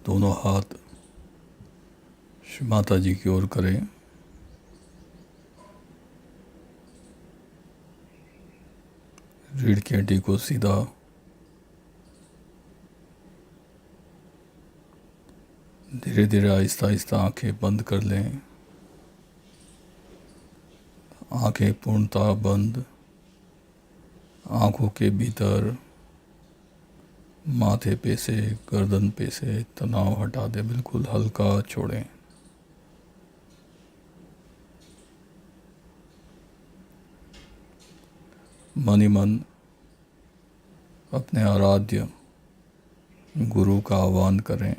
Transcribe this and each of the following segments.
दोनों हाथ श्री माता जी की ओर करें। रीढ़ की हड्डी को सीधा, धीरे धीरे आहिस्ता आहिस्ता आंखें बंद कर लें। आंखें पूर्णतः बंद। आंखों के भीतर माथे पे से, गर्दन पे से तनाव हटा दें, बिल्कुल हल्का छोड़ें। मन ही मन अपने आराध्य गुरु का आह्वान करें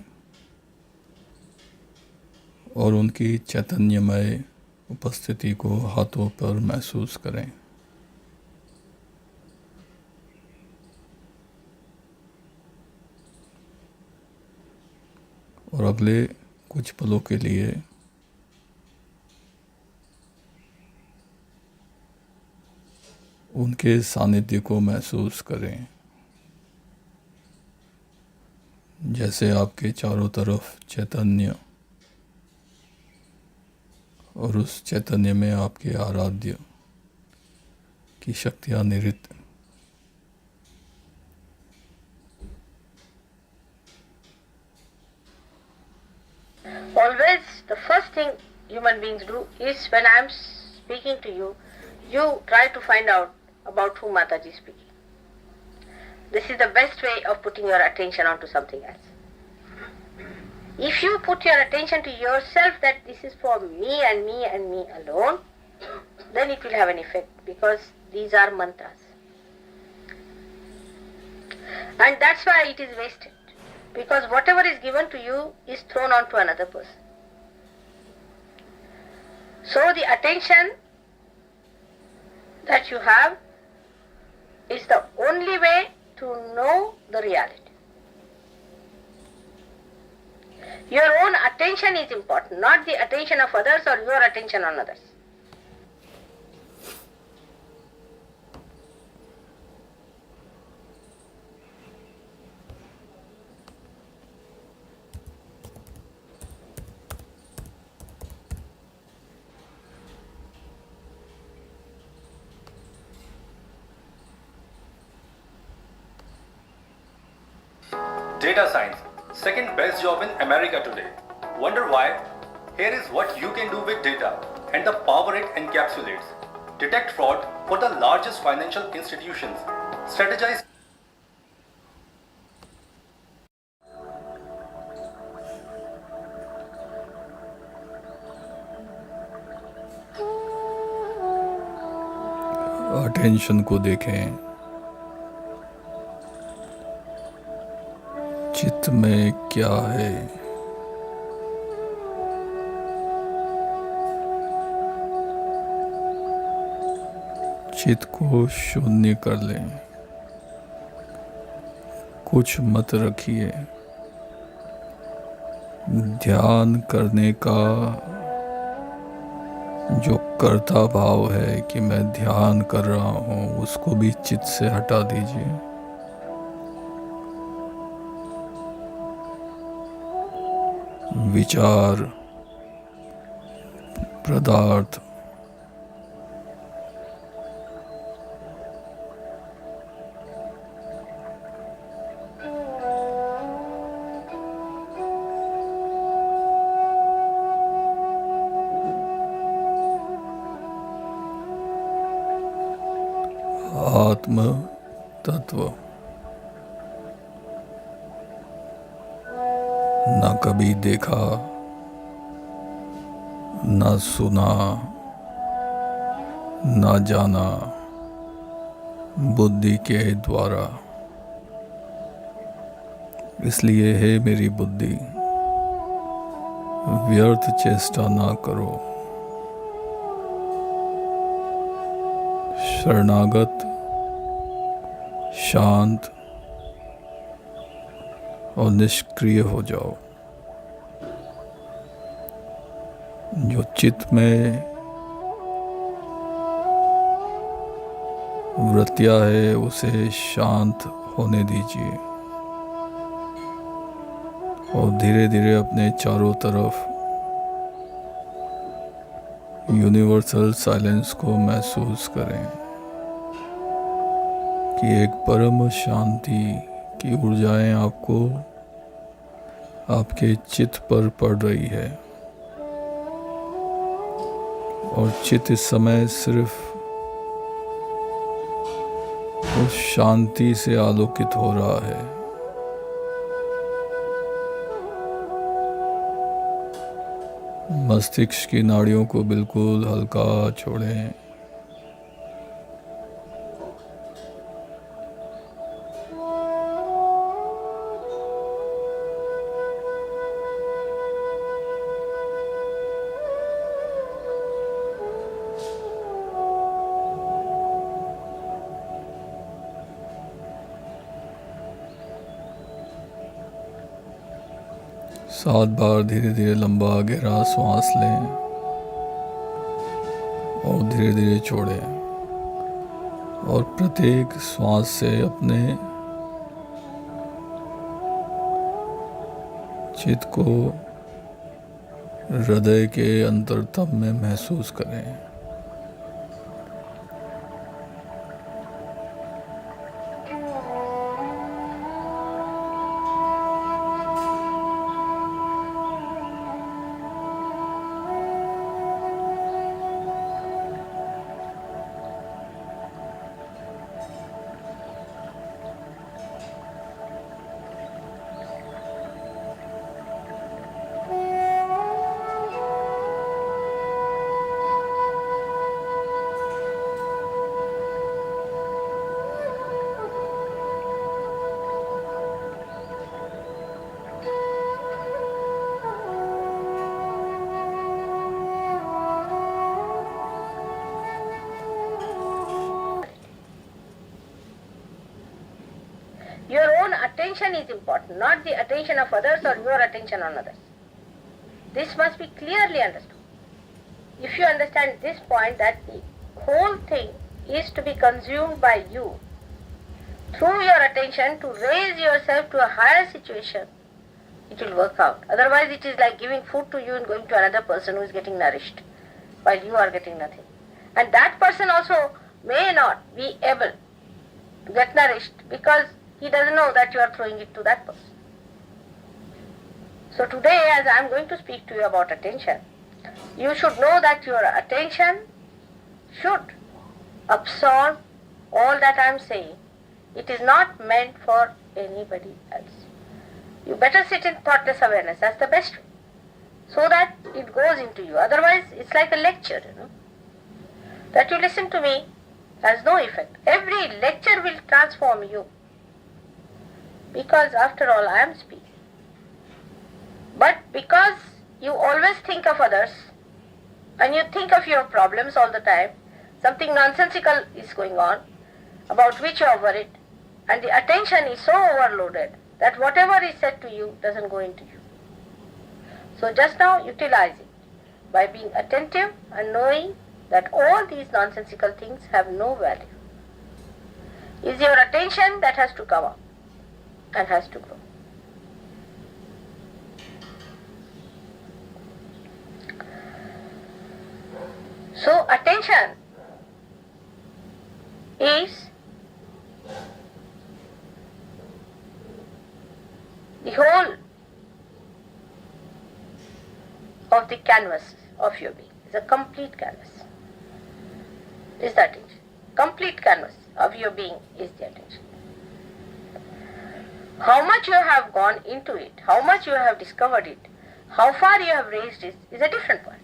और उनकी चैतन्यमय उपस्थिति को हाथों पर महसूस करें। और अगले कुछ पलों के लिए उनके सानिध्य को महसूस करें, जैसे आपके चारों तरफ चैतन्य और उस चैतन्य में आपके आराध्य की शक्तियाँ निहित। Always the first thing human beings do is when I am speaking to you, you try to find out about whom Mataji is speaking. This is the best way of putting your attention onto something else. If you put your attention to yourself that this is for me and me and me alone, then it will have an effect, because these are mantras. And that's why it is wasted, because whatever is given to you is thrown onto another person. So the attention that you have is the only way to know the reality. Your own attention is important, not the attention of others or your attention on others. Data science, second best job in America today. Wonder why? Here is what you can do with data and the power it encapsulates. Detect fraud for the largest financial institutions. Strategize. Attention को देखें। चित्त में क्या है? चित्त को शून्य कर लें, कुछ मत रखिए। ध्यान करने का जो कर्ता भाव है कि मैं ध्यान कर रहा हूँ, उसको भी चित्त से हटा दीजिए। विचार, पदार्थ, आत्म तत्व ना कभी देखा, ना सुना, ना जाना बुद्धि के द्वारा। इसलिए हे मेरी बुद्धि, व्यर्थ चेष्टा ना करो। शरणागत, शांत और निष्क्रिय हो जाओ। जो चित्त में वृत्तियाँ है उसे शांत होने दीजिए और धीरे धीरे अपने चारों तरफ यूनिवर्सल साइलेंस को महसूस करें कि एक परम शांति की ऊर्जाएं आपको आपके चित्त पर पड़ रही है और चित्त इस समय सिर्फ उस शांति से आलोकित हो रहा है। मस्तिष्क की नाड़ियों को बिल्कुल हल्का छोड़ें। सात बार धीरे धीरे लंबा गहरा सांस लें और धीरे धीरे छोड़ें और प्रत्येक श्वास से अपने चित्त को हृदय के अंतरतम में महसूस करें। Your own attention is important, not the attention of others or your attention on others. This must be clearly understood. If you understand this point, that the whole thing is to be consumed by you through your attention to raise yourself to a higher situation, it will work out. Otherwise, it is like giving food to you and going to another person who is getting nourished while you are getting nothing. And that person also may not be able to get nourished because he doesn't know that you are throwing it to that person. So today, as I am going to speak to you about attention, you should know that your attention should absorb all that I am saying. It is not meant for anybody else. You better sit in thoughtless awareness. That's the best way. So that it goes into you. Otherwise, it's like a lecture, That you listen to me has no effect. Every lecture will transform you. Because after all, I am speaking. But because you always think of others and you think of your problems all the time, something nonsensical is going on about which you are worried, and the attention is so overloaded that whatever is said to you doesn't go into you. So just now utilize it by being attentive and knowing that all these nonsensical things have no value. It's your attention that has to come up and has to grow. So attention is the whole of the canvas of your being. It's a complete canvas. Is the attention. Complete canvas of your being is the attention. How much you have gone into it, how much you have discovered it, how far you have raised it is a different point.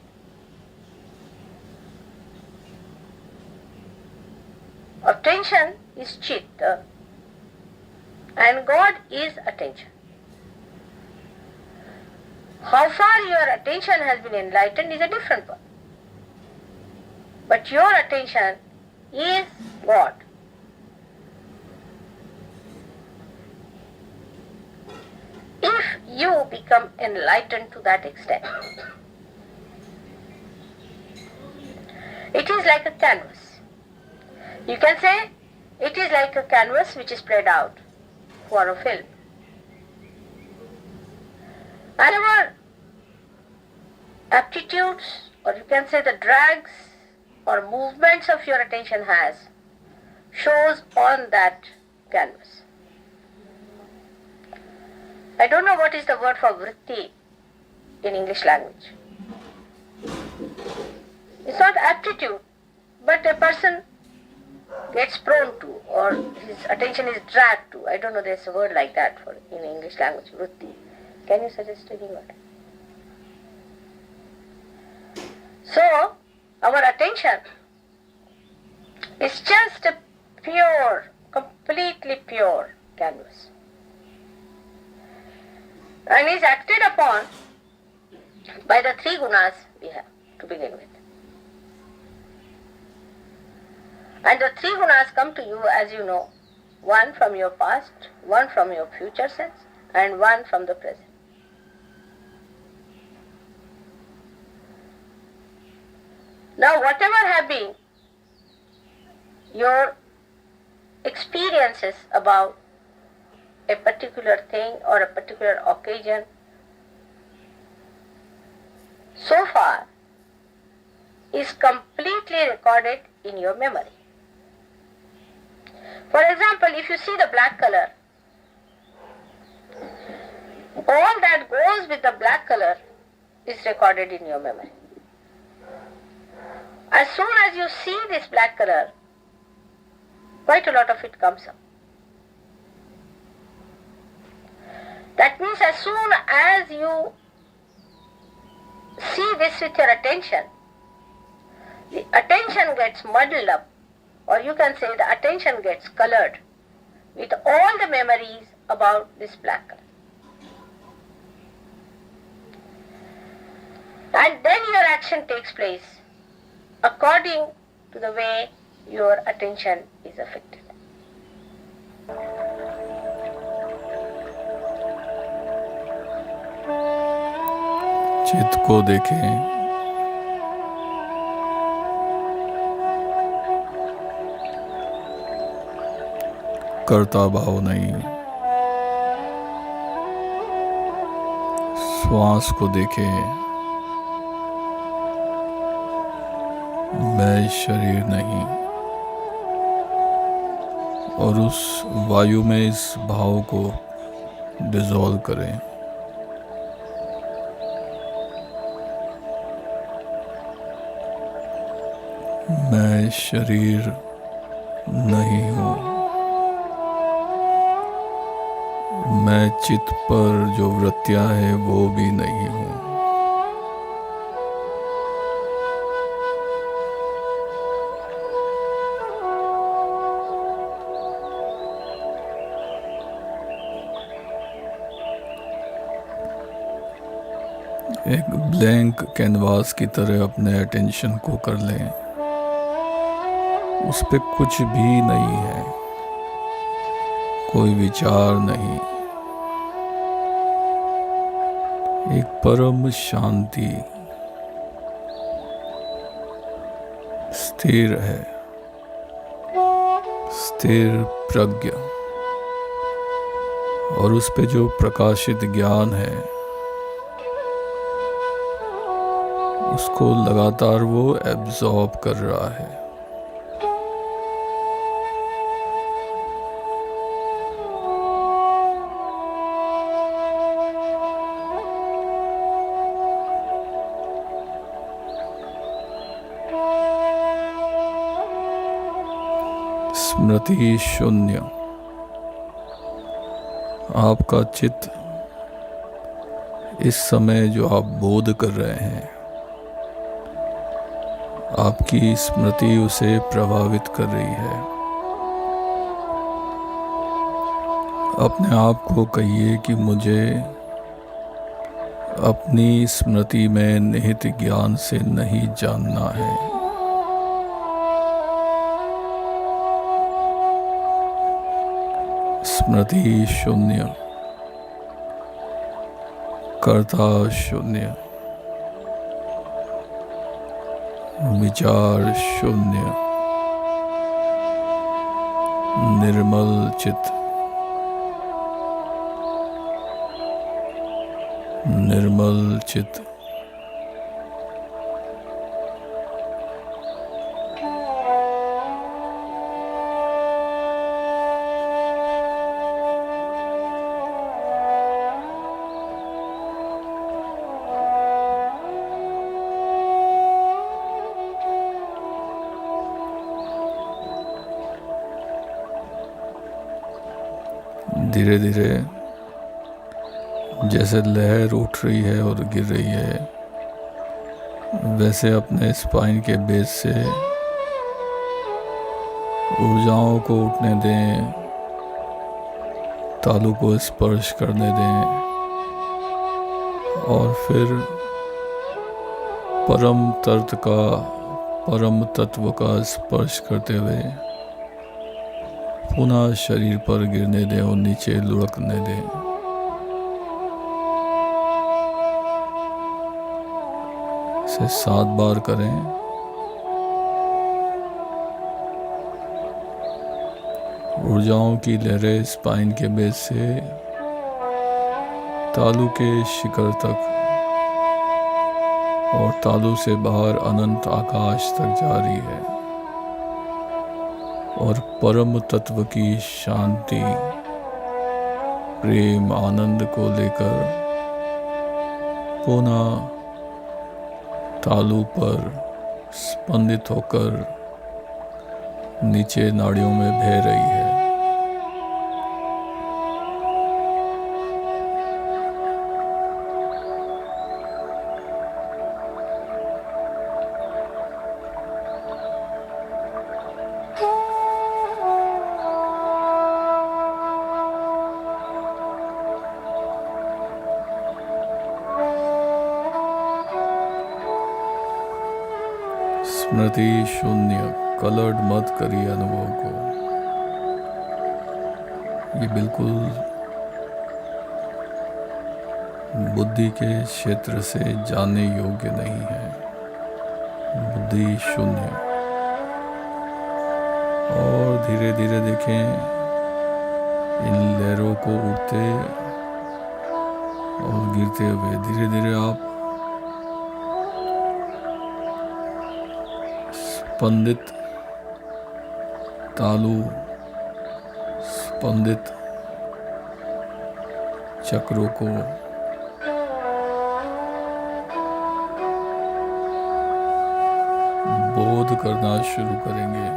Attention is chitta and God is attention. How far your attention has been enlightened is a different one. But your attention is God. If you become enlightened to that extent, it is like a canvas. You can say it is like a canvas which is spread out for a film. And our aptitudes, or you can say the drags or movements of your attention has, shows on that canvas. I don't know what is the word for vritti in English language. It's not aptitude, but a person gets prone to, or his attention is dragged to. I don't know, there's a word like that for in English language, vritti. Can you suggest any word? So, our attention is just a pure, completely pure canvas, and is acted upon by the three gunas we have to begin with. And the three gunas come to you, as you know, one from your past, one from your future sense, and one from the present. Now, whatever have been your experiences about a particular thing or a particular occasion, so far is completely recorded in your memory. For example, if you see the black color, all that goes with the black color is recorded in your memory. As soon as you see this black color, quite a lot of it comes up. That means as soon as you see this with your attention, the attention gets muddled up, or you can say the attention gets colored with all the memories about this black color. And then your action takes place according to the way your attention is affected. चित्त को देखें, कर्ता भाव नहीं। श्वास को देखें, मैं शरीर नहीं। और उस वायु में इस भाव को डिसॉल्व करें। मैं शरीर नहीं हूँ। मैं चित्त पर जो वृत्तियाँ हैं वो भी नहीं हूँ। एक ब्लैंक कैनवास की तरह अपने अटेंशन को कर लें। उस पे कुछ भी नहीं है, कोई विचार नहीं, एक परम शांति स्थिर है, स्थिर प्रज्ञा। और उस पे जो प्रकाशित ज्ञान है उसको लगातार वो एब्जॉर्ब कर रहा है। स्मृति शून्य। आपका चित्त इस समय जो आप बोध कर रहे हैं, आपकी स्मृति उसे प्रभावित कर रही है। अपने आप को कहिए कि मुझे अपनी स्मृति में निहित ज्ञान से नहीं जानना है। स्मृति शून्य, कर्ता शून्य, विचार शून्य, निर्मल चित्त, निर्मल चित्त। धीरे धीरे जैसे लहर उठ रही है और गिर रही है, वैसे अपने स्पाइन के बेस से ऊर्जाओं को उठने दें, तालू को स्पर्श करने दें और फिर परम तत्व का स्पर्श करते हुए पुनः शरीर पर गिरने दें और नीचे लुढ़कने दें। इसे 7 बार करें। ऊर्जाओं की लहरें स्पाइन के बेस से तालू के शिखर तक और तालू से बाहर अनंत आकाश तक जा रही है और परम तत्व की शांति, प्रेम, आनंद को लेकर पुनः तालू पर स्पंदित होकर नीचे नाड़ियों में बह रही है। स्मृति शून्य, कलर्ड मत करिए अनुभव को। ये बिल्कुल बुद्धि के क्षेत्र से जाने योग्य नहीं है। बुद्धि शून्य। और धीरे धीरे देखें इन लहरों को उठते और गिरते हुए। धीरे धीरे आप स्पंदित तालू, स्पंदित चक्रों को बोध करना शुरू करेंगे।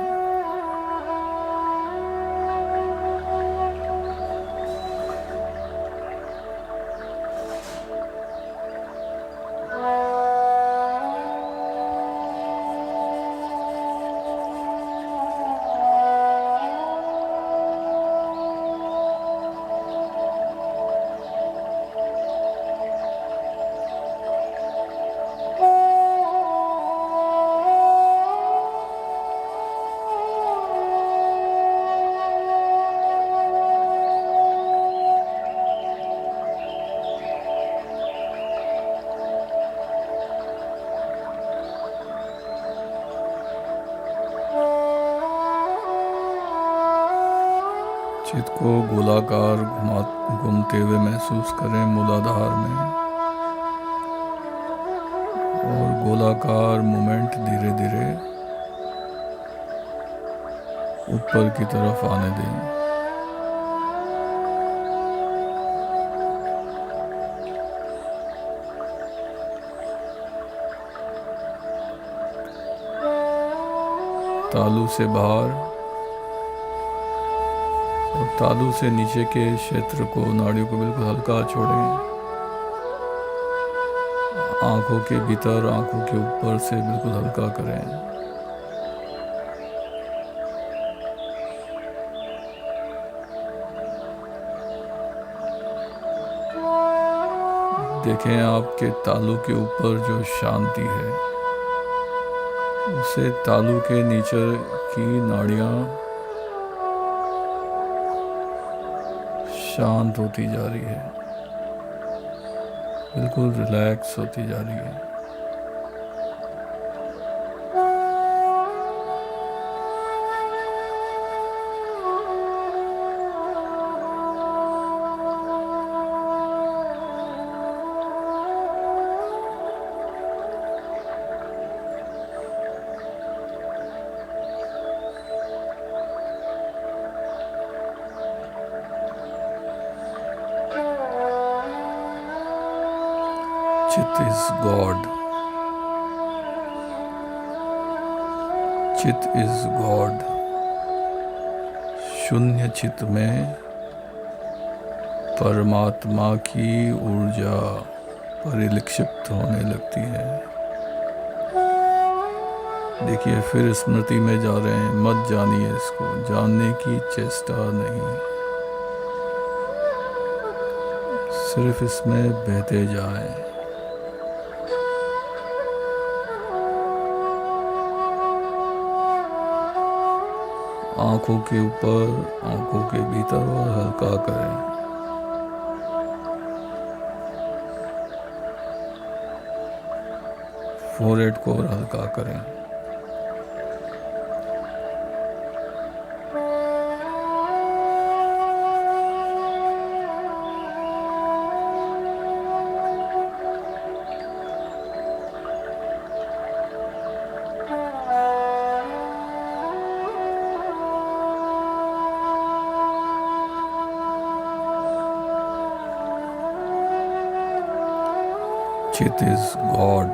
चित्त को गोलाकार घूमते हुए महसूस करें मूलाधार में, और गोलाकार मूवमेंट धीरे धीरे ऊपर की तरफ आने दें। तालू से बाहर और तालू से नीचे के क्षेत्र को, नाड़ियों को बिल्कुल हल्का छोड़ें। आंखों के भीतर, आंखों के ऊपर से बिल्कुल हल्का करें। देखें आपके तालू के ऊपर जो शांति है, उसे तालू के नीचे की नाड़ियां शांत होती जा रही है, बिल्कुल रिलैक्स होती जा रही है। चित इज गॉड, चित इज गॉड। शून्य चित में परमात्मा की ऊर्जा परिलक्षित होने लगती है। देखिए, फिर स्मृति में जा रहे हैं, मत जानिए इसको, जानने की चेष्टा नहीं, सिर्फ इसमें बहते जाएं। आंखों के ऊपर, आंखों के भीतर और हल्का करें। फोरहेड को और हल्का करें। चित इज गॉड,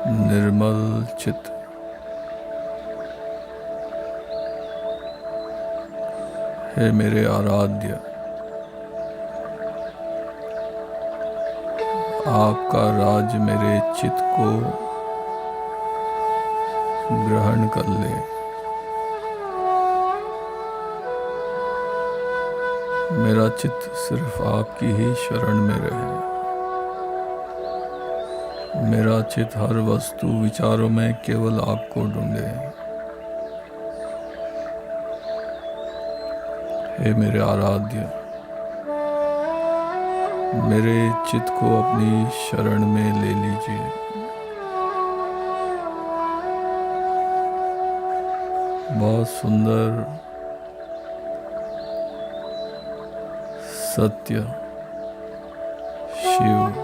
निर्मल चित। हे मेरे आराध्य, आपका राज मेरे चित को ग्रहण कर ले। मेरा चित्त सिर्फ आपकी ही शरण में रहे। मेरा चित्त हर वस्तु विचारों में केवल आपको ढूंढे। हे मेरे आराध्य, मेरे चित्त को अपनी शरण में ले लीजिए। बहुत सुंदर, सत्य, शिव,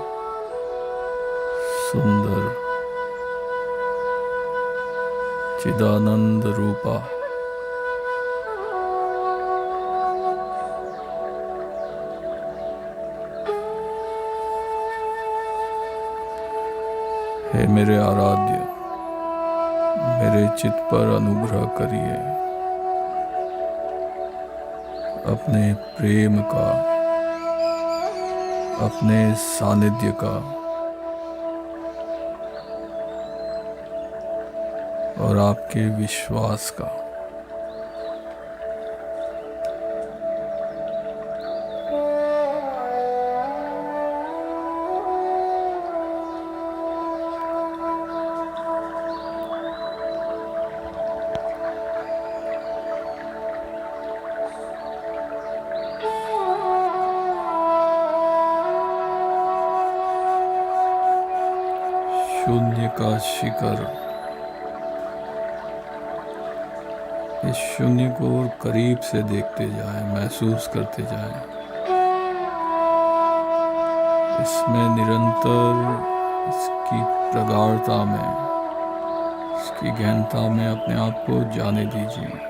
सुंदर, चिदानंद रूपा, हे मेरे आराध्य, मेरे चित्त पर अनुग्रह करिए। अपने प्रेम का, अपने सानिध्य का और आपके विश्वास का। शून्य का शिखर, इस शून्य को करीब से देखते जाएं, महसूस करते जाएं। इसमें निरंतर, इसकी प्रगाढ़ता में, इसकी गहनता में अपने आप को जाने दीजिए।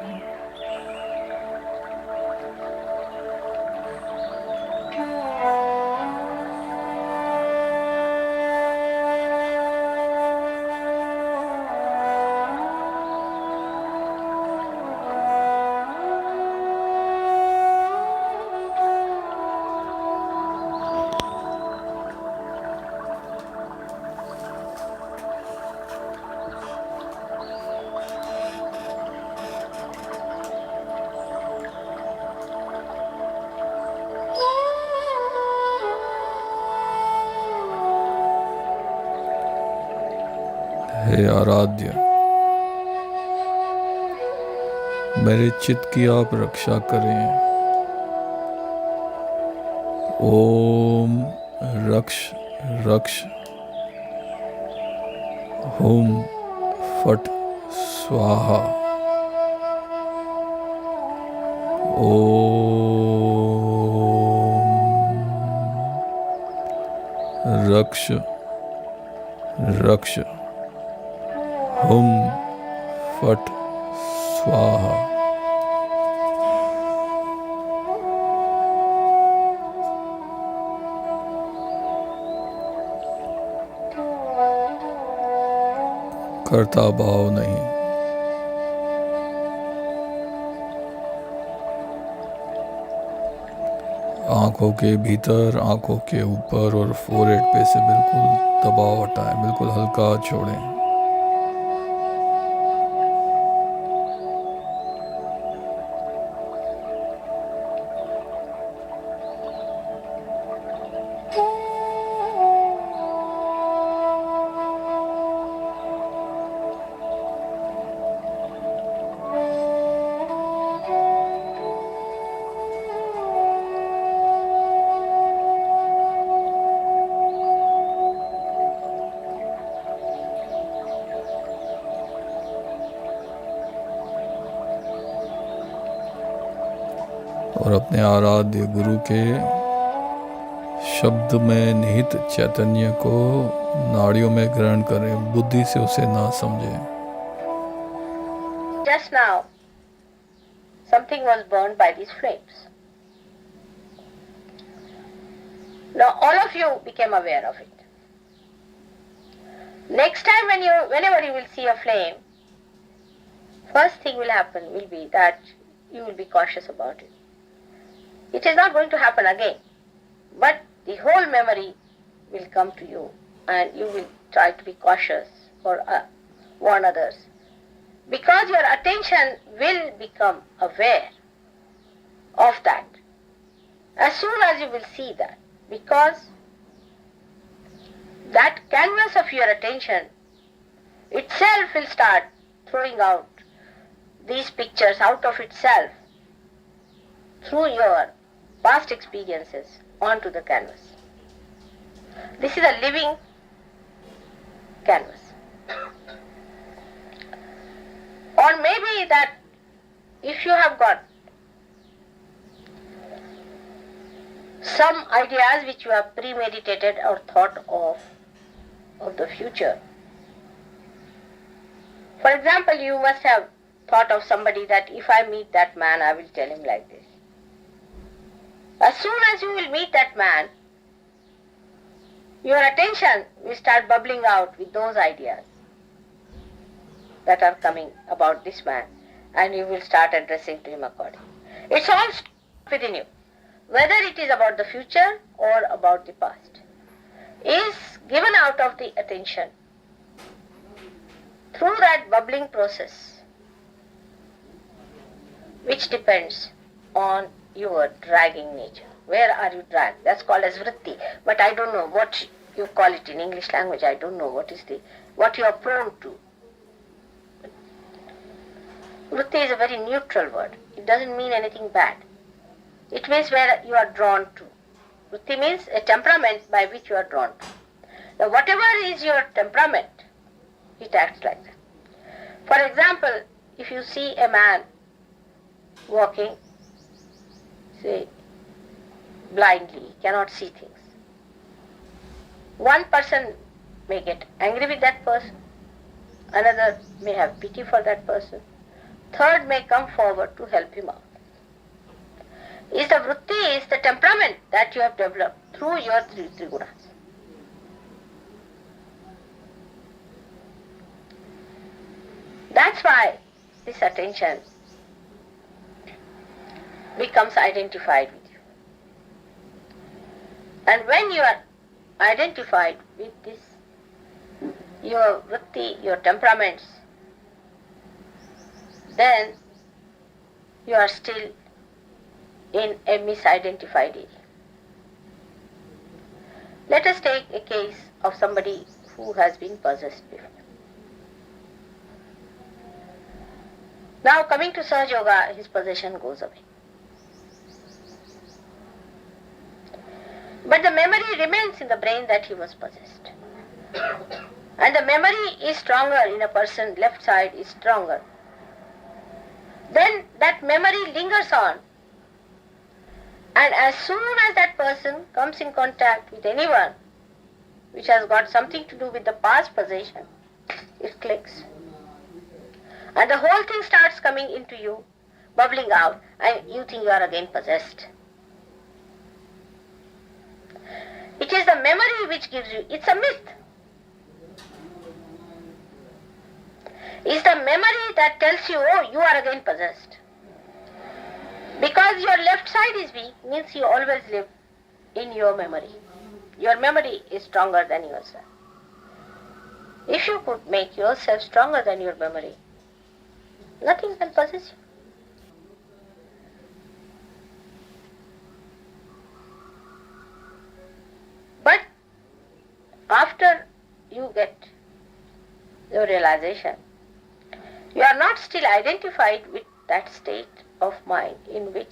हे आराध्य, मेरे चित्त की आप रक्षा करें। ओम रक्ष रक्ष हुम फट स्वाहा। ओम रक्ष रक्ष हुम फट स्वाहा। करता भाव नहीं। आंखों के भीतर, आंखों के ऊपर और फोरहेड पे से बिल्कुल दबाव हटाएं, बिल्कुल हल्का छोड़ें। और अपने आराध्य गुरु के शब्द में निहित चैतन्य को नाड़ियों में ग्रहण करें, बुद्धि से उसे ना समझें। Just now, something was burned by these flames. Now all of you became aware of it. Next time whenever you will see a flame, first thing will happen will be that you will be cautious about it. It is not going to happen again, but the whole memory will come to you and you will try to be cautious or warn others. Because your attention will become aware of that as soon as you will see that, because that canvas of your attention itself will start throwing out these pictures out of itself through your past experiences onto the canvas. This is a living canvas. Or maybe that if you have got some ideas which you have premeditated or thought of the future. For example, you must have thought of somebody that if I meet that man, I will tell him like this. As soon as you will meet that man, your attention will start bubbling out with those ideas that are coming about this man, and you will start addressing to him accordingly. It's all within you. Whether it is about the future or about the past, is given out of the attention through that bubbling process, which depends on your dragging nature. Where are you dragged? That's called as vritti. But I don't know what you call it in English language. I don't know what you are prone to. Vritti is a very neutral word. It doesn't mean anything bad. It means where you are drawn to. Vritti means a temperament by which you are drawn to. Now whatever is your temperament, it acts like that. For example, if you see a man walking, say, blindly, he cannot see things. One person may get angry with that person, another may have pity for that person, third may come forward to help him out. Is the vritti, is the temperament that you have developed through your three gunas. That's why this attention becomes identified with you. And when you are identified with this, your vritti, your temperaments, then you are still in a misidentified area. Let us take a case of somebody who has been possessed before. Now coming to Sahaja Yoga, his possession goes away. But the memory remains in the brain that he was possessed. And the memory is stronger in a person, left side is stronger. Then that memory lingers on. And as soon as that person comes in contact with anyone which has got something to do with the past possession, it clicks. And the whole thing starts coming into you, bubbling out, and you think you are again possessed. It is the memory which gives you, it's a myth. is the memory that tells you, oh, you are again possessed. Because your left side is weak means you always live in your memory. Your memory is stronger than yourself. If you could make yourself stronger than your memory, nothing can possess you. But after you get your realization, you are not still identified with that state of mind in which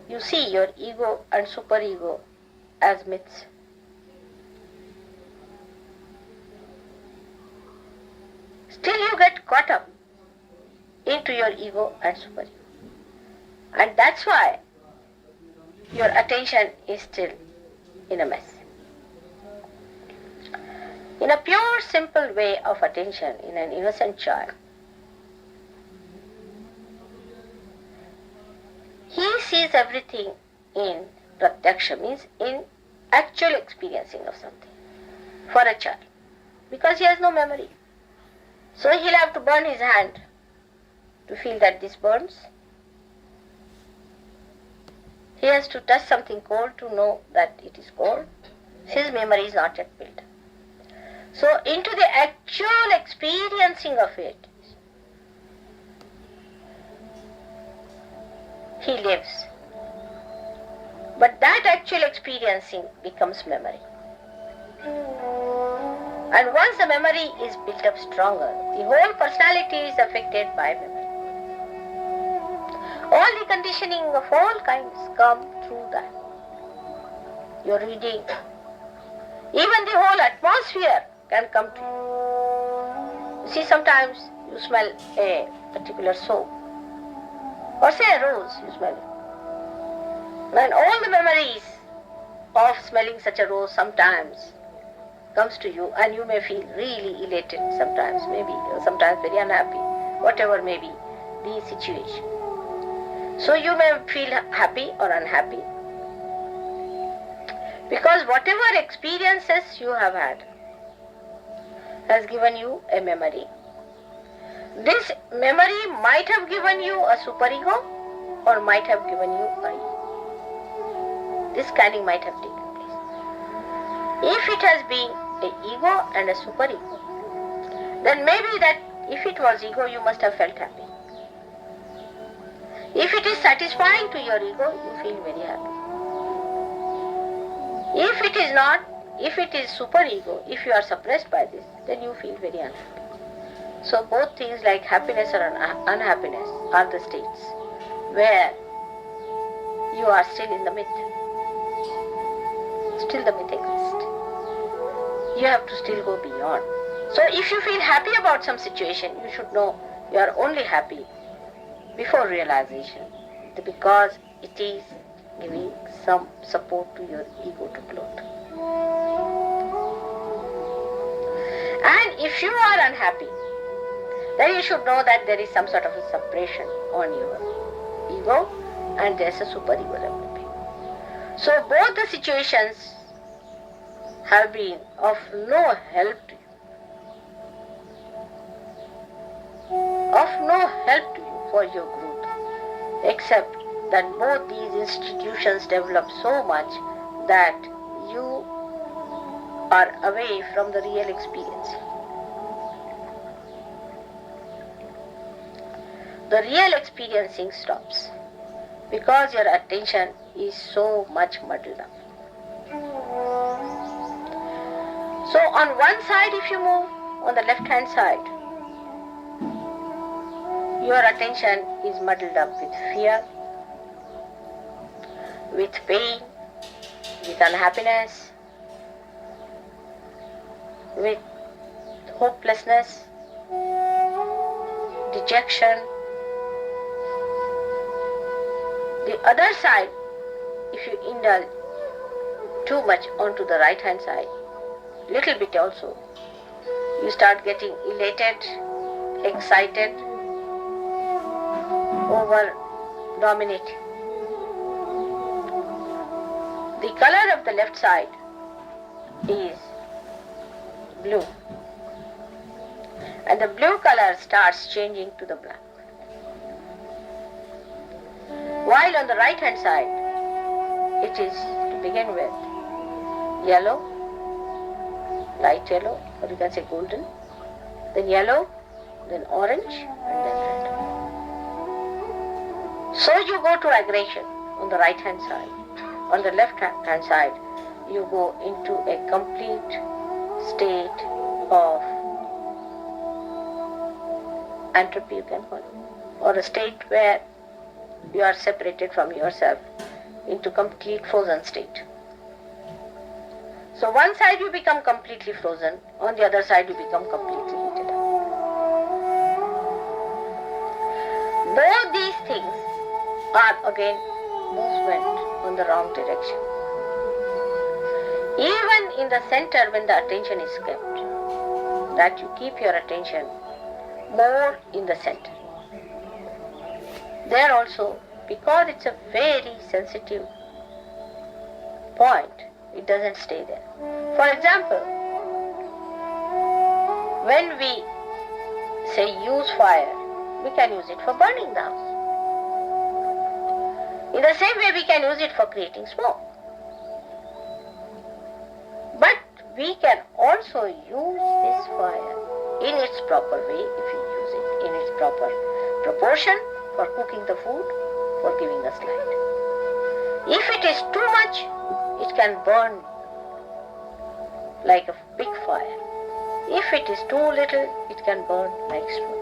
you see your ego and superego as myths. Still you get caught up into your ego and superego. And that's why your attention is still in a mess. In a pure, simple way of attention in an innocent child, he sees everything in pratyaksha, means in actual experiencing of something for a child, because he has no memory. So he'll have to burn his hand to feel that this burns. He has to touch something cold to know that it is cold. His memory is not yet built. So into the actual experiencing of it, he lives. But that actual experiencing becomes memory. And once the memory is built up stronger, the whole personality is affected by memory. All the conditioning of all kinds come through that. Your reading, even the whole atmosphere can come to you. You see, sometimes you smell a particular soap, or say a rose, you smell it. When all the memories of smelling such a rose sometimes comes to you, and you may feel really elated sometimes, maybe, or sometimes very unhappy, whatever may be the situation. So you may feel happy or unhappy, because whatever experiences you have had has given you a memory. This memory might have given you a superego or might have given you a ego. This scanning might have taken place. If it has been an ego and a superego, then maybe that if it was ego, you must have felt happy. If it is satisfying to your ego, you feel very happy. If it is not, if it is superego, if you are suppressed by this, then you feel very unhappy. So both things like happiness or unhappiness are the states where you are still in the myth. Still the myth exists. You have to still go beyond. So if you feel happy about some situation, you should know you are only happy before realization, because it is giving some support to your ego to float. And if you are unhappy, then you should know that there is some sort of a suppression on your ego and there's a superego developing. So both the situations have been of no help to you, of no help to you for your growth, except that both these institutions develop so much that you are away from the real experience. The real experiencing stops because your attention is so much muddled up. So on one side, if you move on the left hand side, your attention is muddled up with fear, with pain, with unhappiness, with hopelessness, dejection. The other side, if you indulge too much onto the right hand side, little bit also, you start getting elated, excited, over dominating. The color of the left side is blue. and the blue color starts changing to the black. While on the right hand side, it is to begin with yellow, light yellow, or you can say golden, then yellow, then orange, and then red. So you go to aggression on the right hand side. On the left hand side, you go into a complete state of entropy, you can call it, or a state where you are separated from yourself into complete frozen state. So one side you become completely frozen, on the other side you become completely heated up. Both these things are again movement on the wrong direction. Even in the center, when the attention is kept, that you keep your attention more in the center. There also, because it's a very sensitive point, it doesn't stay there. For example, when we say use fire, we can use it for burning the house. In the same way, we can use it for creating smoke. But we can also use this fire in its proper way if you use it in its proper proportion for cooking the food, for giving us light. If it is too much, it can burn like a big fire. If it is too little, it can burn like smoke.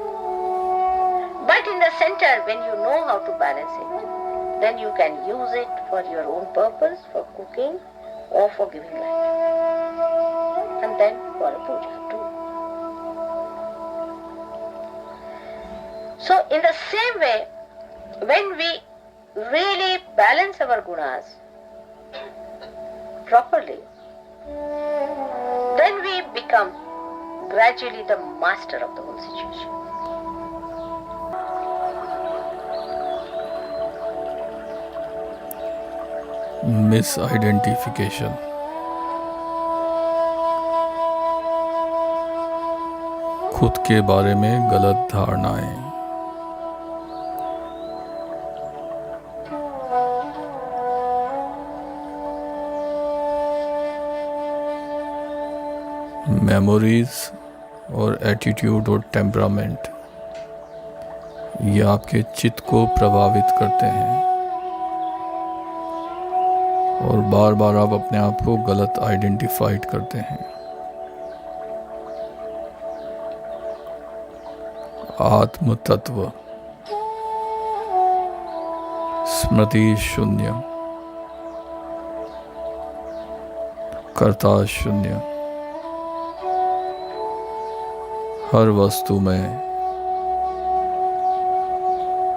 But in the center, when you know how to balance it, then you can use it for your own purpose, for cooking or for giving light. And then for a puja too. So in the same way, when we really balance our gunas properly, then we become gradually the master of the whole situation. मिसआइडेंटिफिकेशन। खुद के बारे में गलत धारणाएं। Memories और attitude और temperament, ये आपके चित्त को प्रभावित करते हैं और बार बार आप अपने आप को गलत आइडेंटिफाइड करते हैं। आत्म तत्व, स्मृति शून्य, कर्ता शून्य, हर वस्तु में,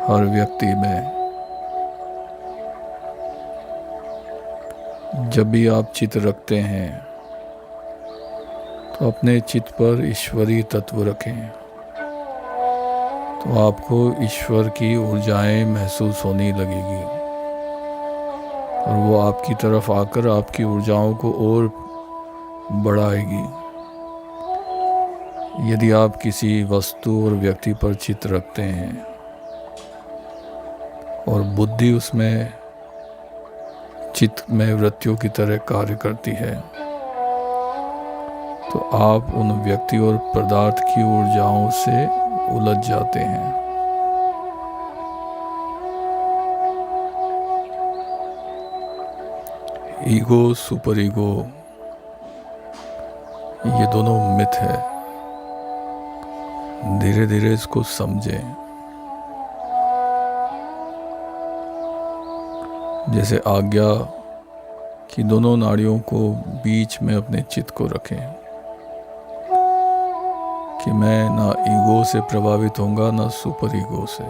हर व्यक्ति में जब भी आप चित्त रखते हैं तो अपने चित्त पर ईश्वरीय तत्व रखें, तो आपको ईश्वर की ऊर्जाएं महसूस होने लगेगी और वो आपकी तरफ आकर आपकी ऊर्जाओं को और बढ़ाएगी। यदि आप किसी वस्तु और व्यक्ति पर चित्त रखते हैं और बुद्धि उसमें चित्त में वृत्तियों की तरह कार्य करती है, तो आप उन व्यक्ति और पदार्थ की ऊर्जाओं से उलझ जाते हैं। ईगो, सुपर ईगो, ये दोनों मिथ है। धीरे धीरे इसको समझें। जैसे आज्ञा कि दोनों नाड़ियों को बीच में अपने चित्त को रखें कि मैं ना ईगो से प्रभावित होऊंगा ना सुपर ईगो से।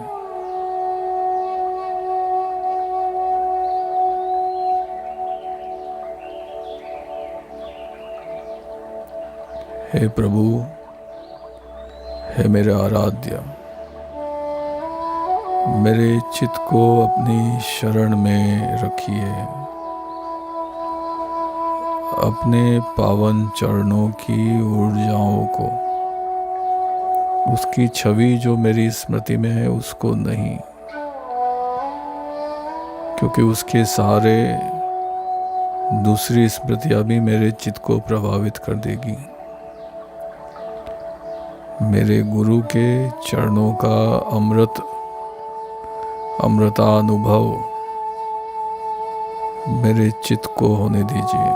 हे प्रभु, हे मेरे आराध्य, मेरे चित्त को अपनी शरण में रखिए। अपने पावन चरणों की ऊर्जाओं को उसकी छवि जो मेरी स्मृति में है उसको नहीं, क्योंकि उसके सहारे दूसरी स्मृतियाँ भी मेरे चित्त को प्रभावित कर देगी। मेरे गुरु के चरणों का अमृतानुभव मेरे चित्त को होने दीजिए।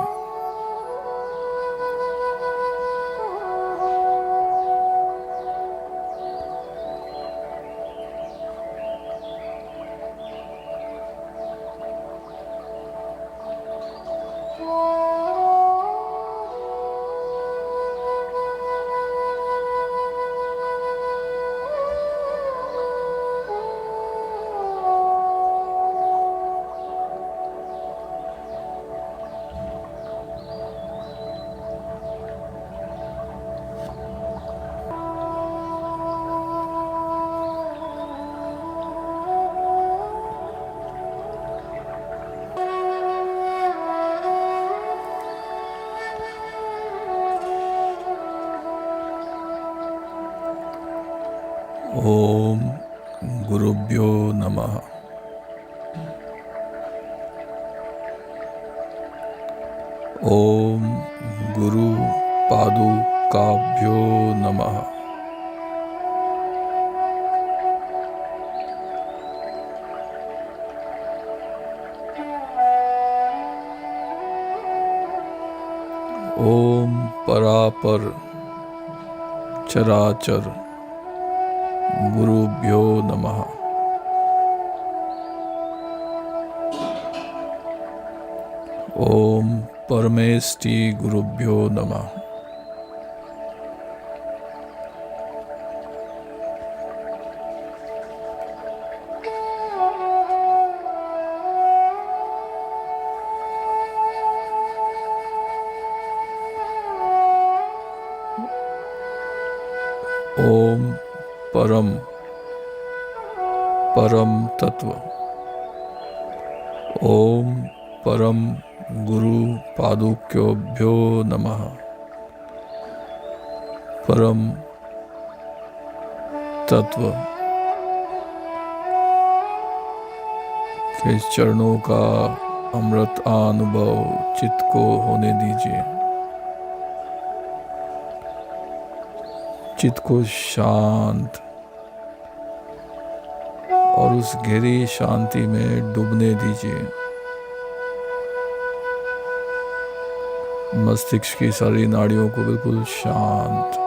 ओम गुरुभ्यो नमः। ओम गुरु पादुकाभ्यो नमः। ओम परापर चराचर गुरुभ्यो नमः। ओम परमेष्टि गुरुभ्यो नमः। ओम परम तत्व। ओम परम गुरु पादुक्योभ्यो नमः। परम तत्व के चरणों का अमृत अनुभव चित्त को होने दीजिए। चित्त को शांत और उस गहरी शांति में डूबने दीजिए। मस्तिष्क की सारी नाड़ियों को बिल्कुल शांत।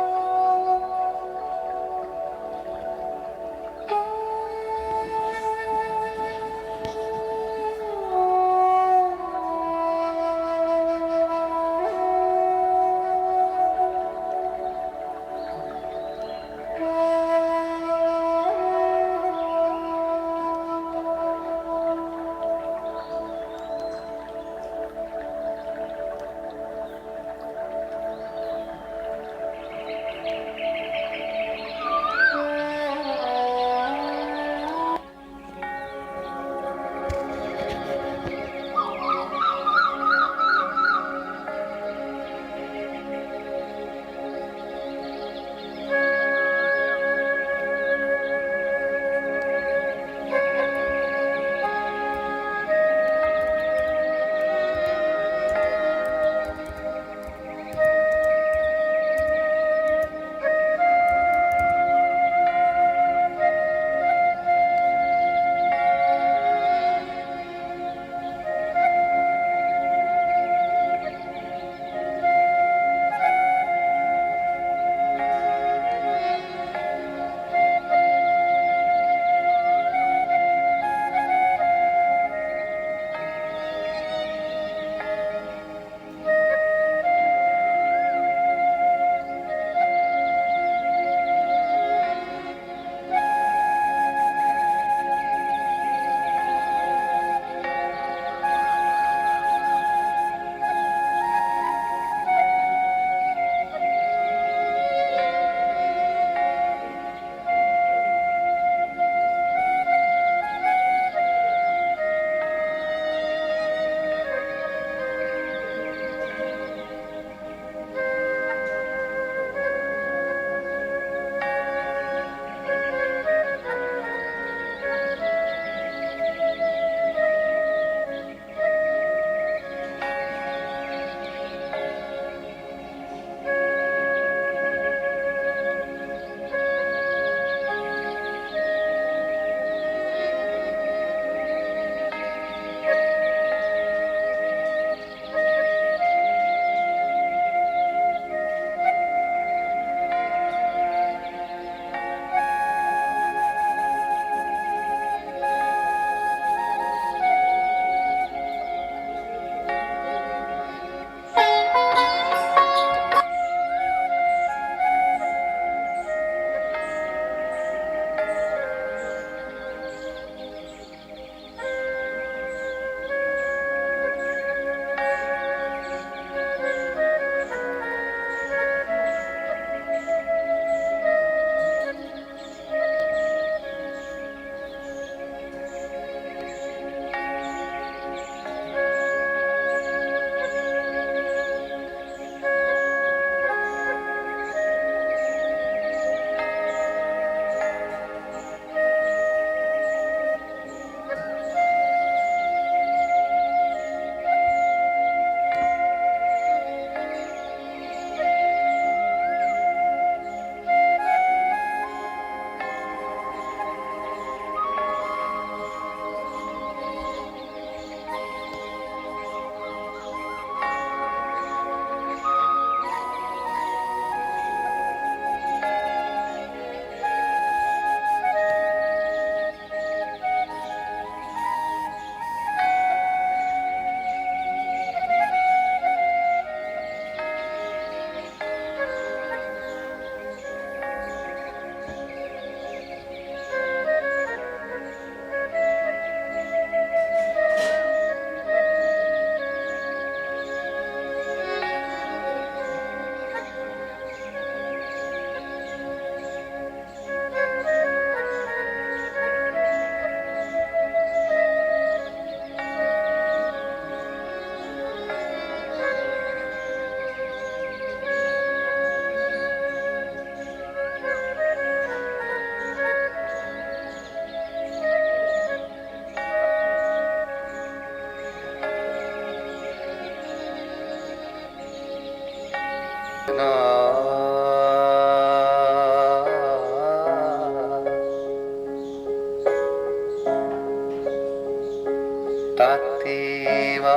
तातीवा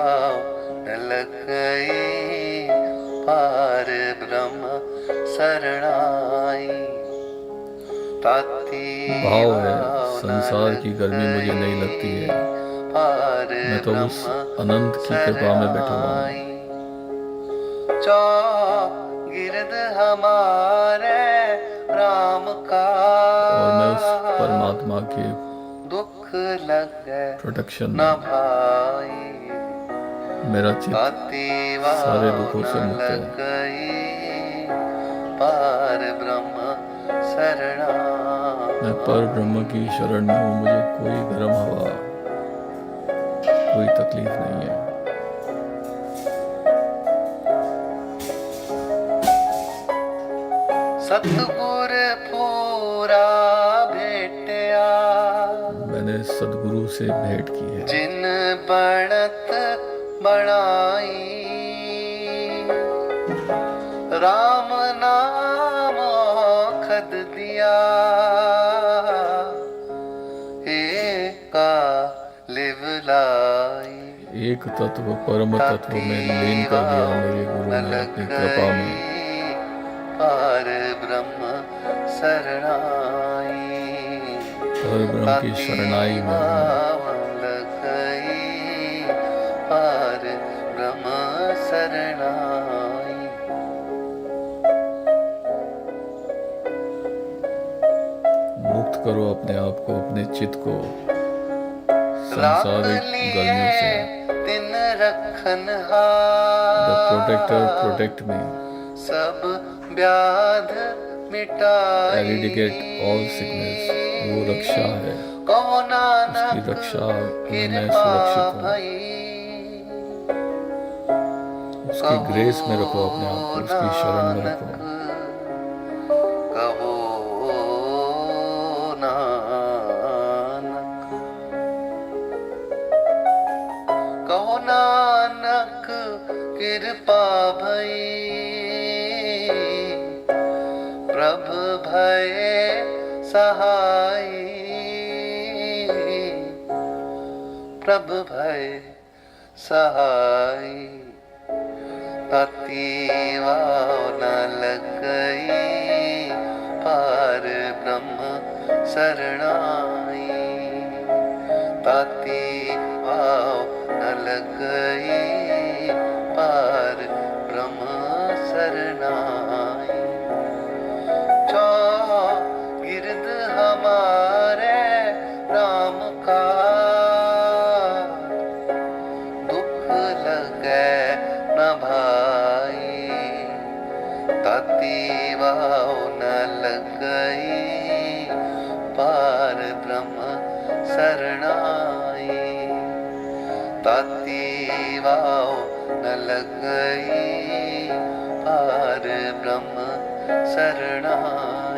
न लग गई पार ब्रह्म शरणाई। भाव है, संसार की गर्मी मुझे नहीं लगती है, मैं तो उस अनंत की कृपा में बैठा हुआ हूँ। गिरद हमारे राम का, और मैं उस परमात्मा के दुख लगे प्रोटेक्शन न में, भाई, मेरा चित्त सारे दुखों से मुक्त है। पार ब्रह्म शरणा, मैं पर ब्रह्म की शरण में हूँ, मुझे कोई गर्म हवा, कोई तकलीफ नहीं है। सतगुर पूरा भेटिया, मैंने सदगुरु से भेंट की है, जिन बढ़त बढ़ाई, राम नाम खद दिया, एका लिवलाई। एक तत्व परम तत्व में लीन कर दिया मेरे गुरु ने अपनी कृपा में। पार ब्रह्म शरणाई, पर ब्रह्म की शरणाई में पार ब्रह्म शरणाई। मुक्त करो अपने आप को, अपने चित्त को सांसारिक गर्मियों से। दिन रखन The protector protect me, सब व्याध मिटाई, eradicate all sickness, वो रक्षा है, उसकी रक्षा में मैं सुरक्षित हूँ। उसकी ग्रेस में रखो अपने आप को, उसकी शरण में रखो। कहो नानक कृपा भई, प्रभ भय सहाय, प्रभ भय सहाय। तातीवा न लग गई पार ब्रह्म शरणाई, तातीवा न लग गई पार ब्रह्म शरणाई। गिरद हमारे राम का, दुख लगे न भाई, तातीवा न लग गई पार ब्रह्म शरणाई, तातीवा न लग गई पार ब्रह्म शरणाई।